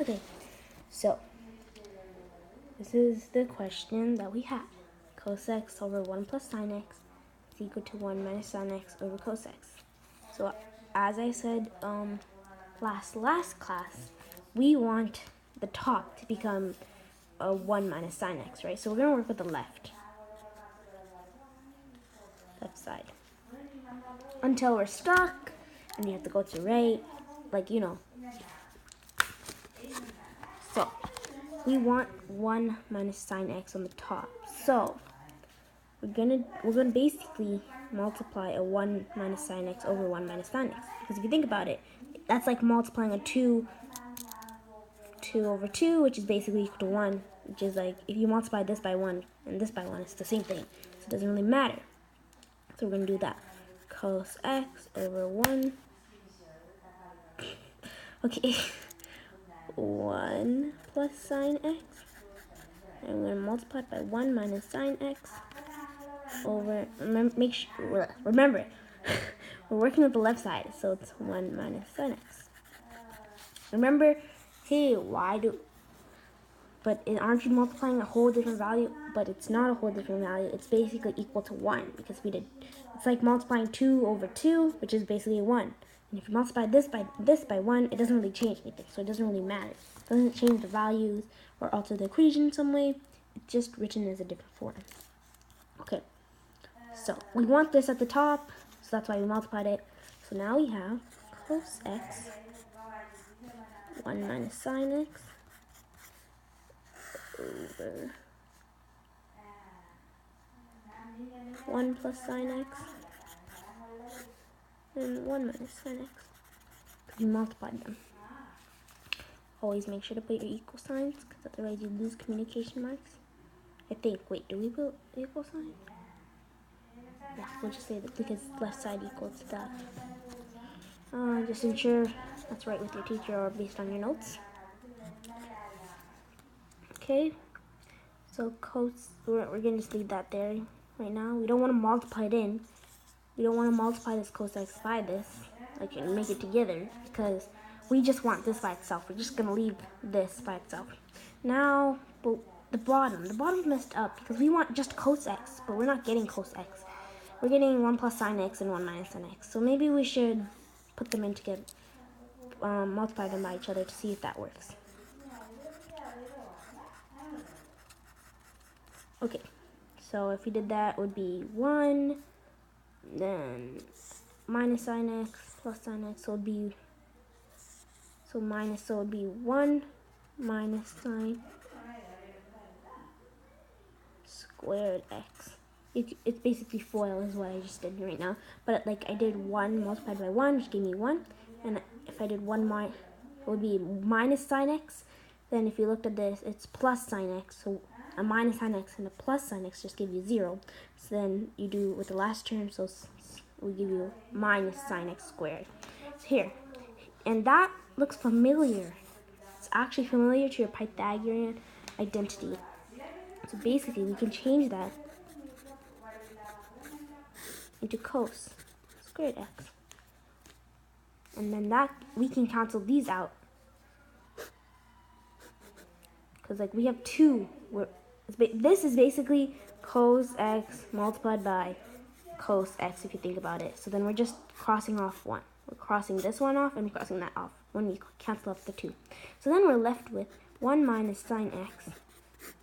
Okay, so this is the question that we have. Cos x over 1 plus sine x is equal to 1 minus sine x over cos x. So as I said last class, we want the top to become a 1 minus sine x, right? So we're going to work with the left side until we're stuck and you have to go to right, like you know. So we want 1 minus sine x on the top. So we're gonna basically multiply a 1 minus sine x over 1 minus sine x. Because if you think about it, that's like multiplying a 2 over 2, which is basically equal to 1, which is like if you multiply this by 1 and this by 1, it's the same thing. So it doesn't really matter. So we're gonna do that. Cos x over 1. Okay. 1 plus sine x. And I'm going to multiply by 1 minus sine x over, remember, we're working with the left side, so it's 1 minus sine x. Remember, hey, aren't you multiplying a whole different value? But it's not a whole different value, it's basically equal to 1, because it's like multiplying 2 over 2, which is basically 1. And if you multiply this by 1, it doesn't really change anything, so it doesn't really matter. It doesn't change the values or alter the equation in some way. It's just written as a different form. Okay, so we want this at the top, so that's why we multiplied it. So now we have cos x, 1 minus sine x, over 1 plus sine x, and 1 minus sine x. You multiplied them. Always make sure to put your equal signs, because otherwise you lose communication marks. I think. Wait, do we put equal sign? Yeah, we'll just say that because left side equals that. Just ensure that's right with your teacher or based on your notes. Okay, so cos, we're going to just leave that there right now. We don't want to multiply it in. We don't want to multiply this cos x by this, like, and make it together, because we just want this by itself. We're just going to leave this by itself. Now, but the bottom's messed up, because we want just cos x, but we're not getting cos x. We're getting 1 plus sine x and 1 minus sine x. So maybe we should put them in together, multiply them by each other to see if that works. Okay, so if we did that, it would be 1, then minus sine x plus sine x, so it would be, so it would be 1 minus sine squared x. It's basically FOIL is what I just did right now, but like I did 1 multiplied by 1, which gave me 1, and if I did 1 it would be minus sine x. Then if you looked at this, it's plus sine x, so a minus sine x and a plus sine x just give you 0. So then you do with the last term, so we give you minus sine x squared. So here, and that looks familiar. It's actually familiar to your Pythagorean identity. So basically, we can change that into cos squared x. And then that, we can cancel these out. Because like we have 2. This is basically cos x multiplied by cos x if you think about it. So then we're just crossing off 1. We're crossing this one off and crossing that off when we cancel off the 2. So then we're left with 1 minus sine x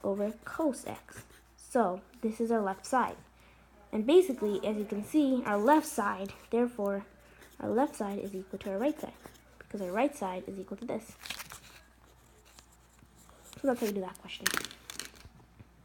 over cos x. So this is our left side. And basically, as you can see, our left side, therefore, our left side is equal to our right side, because our right side is equal to this. So that's how you do that question.